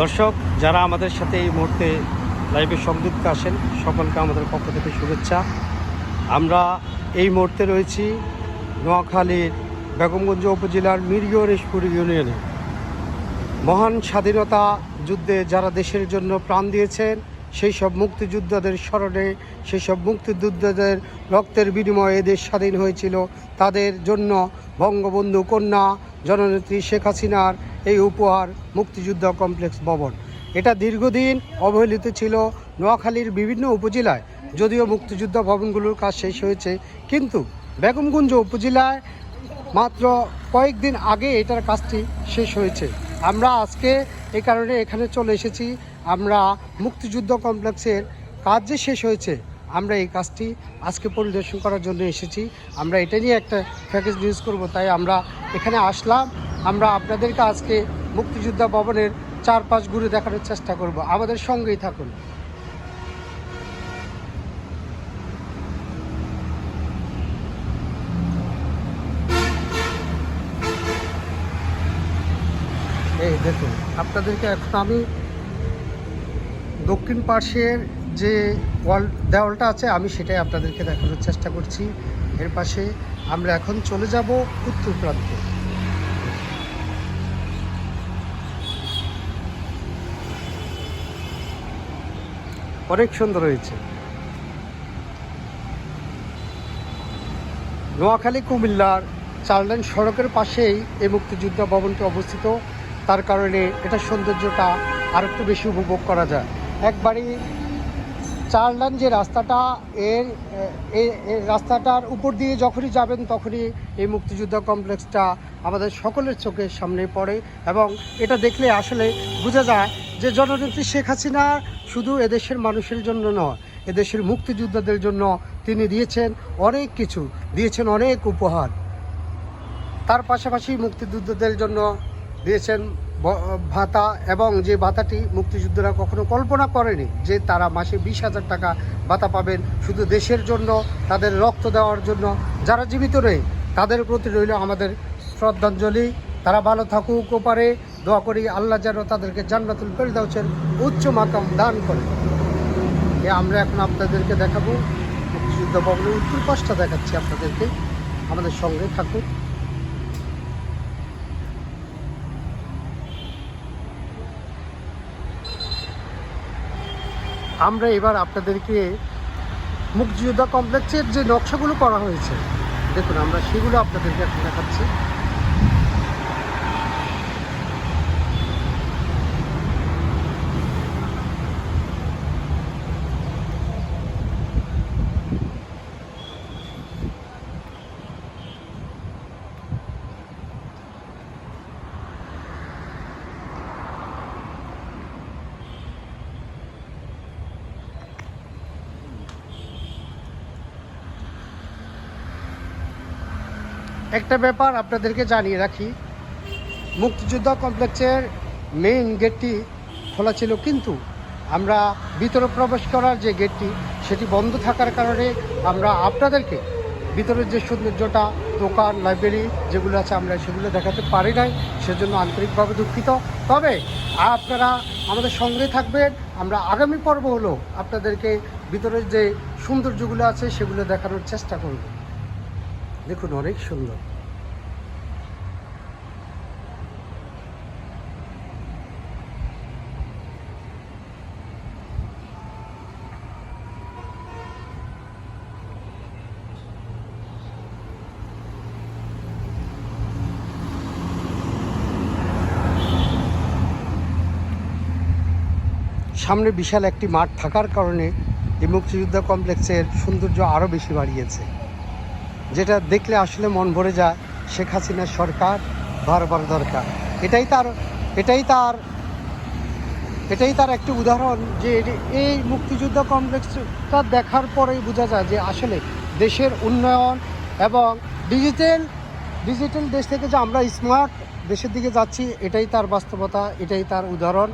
দর্শক যারা আমাদের সাথে এই মুহূর্তে লাইভে সংযুক্ত আসেন সকলকে আমাদের পক্ষ থেকে শুভেচ্ছা। আমরা এই মুহূর্তে রয়েছি নোয়াখালীর বেগমগঞ্জ উপজেলার মিরগড়েশপুর ইউনিয়নে। মহান স্বাধীনতা যুদ্ধে যারা দেশের জন্য প্রাণ দিয়েছেন সেই সব মুক্তিযোদ্ধাদের স্মরণে, সেই সব মুক্তিযোদ্ধাদের রক্তের বিনিময়ে দেশ স্বাধীন হয়েছিল, তাদের জন্য বঙ্গবন্ধু কন্যা জননেত্রী শেখ হাসিনার এই উপহার মুক্তিযোদ্ধা কমপ্লেক্স ভবন। এটা দীর্ঘদিন অবহেলিত ছিল নোয়াখালীর বিভিন্ন উপজেলায়, যদিও মুক্তিযোদ্ধা ভবনগুলোর কাজ শেষ হয়েছে, কিন্তু বেগমগঞ্জ উপজেলায় মাত্র কয়েকদিন আগে এটার কাজটি শেষ হয়েছে। আমরা আজকে এই কারণে এখানে চলে এসেছি। আমরা মুক্তিযুদ্ধ কমপ্লেক্সের কাজ যে শেষ হয়েছে, আমরা এই কাজটি আজকে পরিদর্শন করার জন্য এসেছি। আমরা এটা নিয়ে একটা প্যাকেজ নিউজ করব, তাই আমরা এখানে আসলাম। আমরা আপনাদেরকে আজকে মুক্তিযোদ্ধা ভবনের চারপাশ ঘুরে দেখানোর চেষ্টা করব, আমাদের সঙ্গেই থাকুন। এই দেখুন, আপনাদেরকে এখন আমি দক্ষিণ পাশের যে দেওয়ালটা আছে আমি সেটাই আপনাদেরকে দেখানোর চেষ্টা করছি। এর পাশে আমরা এখন চলে যাব উত্তর প্রান্তে। অনেক সুন্দর হয়েছে। নোয়াখালী কুমিল্লার 4 লেন সড়কের পাশেই এই মুক্তিযোদ্ধা ভবনটি অবস্থিত, তার কারণে এটার সৌন্দর্যটা আর একটু বেশি উপভোগ করা যায়। একবারই 4 লেন যে রাস্তাটা, এই রাস্তাটার উপর দিয়ে যখনই যাবেন তখনই এই মুক্তিযোদ্ধা কমপ্লেক্সটা আমাদের সকলের চোখের সামনে পড়ে, এবং এটা দেখলে আসলে বোঝা যায় যে জননেত্রী শেখ হাসিনা শুধু এদেশের মানুষের জন্য নয়, এদেশের মুক্তিযোদ্ধাদের জন্য তিনি দিয়েছেন অনেক কিছু, দিয়েছেন অনেক উপহার। তার পাশাপাশি মুক্তিযোদ্ধাদের জন্য দিয়েছেন ভাতা, এবং যে ভাতাটি মুক্তিযোদ্ধারা কখনো কল্পনা করেনি যে তারা মাসে 20,000 টাকা ভাতা পাবেন শুধু দেশের জন্য, তাদের রক্ত দেওয়ার জন্য। যারা জীবিত নেই তাদের প্রতি রইল আমাদের শ্রদ্ধাঞ্জলি। তারা ভালো থাকুক পারে, দোয়া করি আল্লাহ যেন তাদেরকে জান্নাতুল ফেরদাউসের উচ্চ মাকাম দান করে। আমরা এখন আপনাদেরকে দেখাবো মুক্তিযোদ্ধা ভবনের উত্তর পাশটা দেখাচ্ছি আপনাদেরকে, আমাদের সঙ্গে থাকুন। আমরা এবার আপনাদেরকে মুক্তিযোদ্ধা কমপ্লেক্সের যে নকশাগুলো করা হয়েছে দেখুন, আমরা সেগুলো আপনাদেরকে এখন দেখাচ্ছি। একটা ব্যাপার আপনাদেরকে জানিয়ে রাখি, মুক্তিযোদ্ধা কমপ্লেক্সের মেইন গেটটি খোলা ছিল, কিন্তু আমরা ভিতরে প্রবেশ করার যে গেটটি সেটি বন্ধ থাকার কারণে আমরা আপনাদেরকে ভিতরের যে সৌন্দর্যটা, দোকান, লাইব্রেরি যেগুলো আছে আমরা সেগুলো দেখাতে পারি নাই, সেজন্য আন্তরিকভাবে দুঃখিত। তবে আপনারা আমাদের সঙ্গে থাকবেন। আমরা আগামী পর্ব হলো আপনাদেরকে ভিতরের যে সৌন্দর্যগুলো আছে সেগুলো দেখানোর চেষ্টা করব। দেখুন, অনেক সুন্দর। সামনে বিশাল একটি মাঠ থাকার কারণে এই মুক্তিযোদ্ধা কমপ্লেক্সের সৌন্দর্য আরও বেশি বাড়িয়েছে, যেটা দেখলে আসলে মন ভরে যায়। শেখ হাসিনার সরকার বারবার দরকার, এটাই তার একটি উদাহরণ যে এই মুক্তিযোদ্ধা কমপ্লেক্সটা দেখার পরেই বোঝা যায় যে আসলে দেশের উন্নয়ন এবং ডিজিটাল দেশ থেকে যে আমরা স্মার্ট দেশের দিকে যাচ্ছি, এটাই তার বাস্তবতা, এটাই তার উদাহরণ।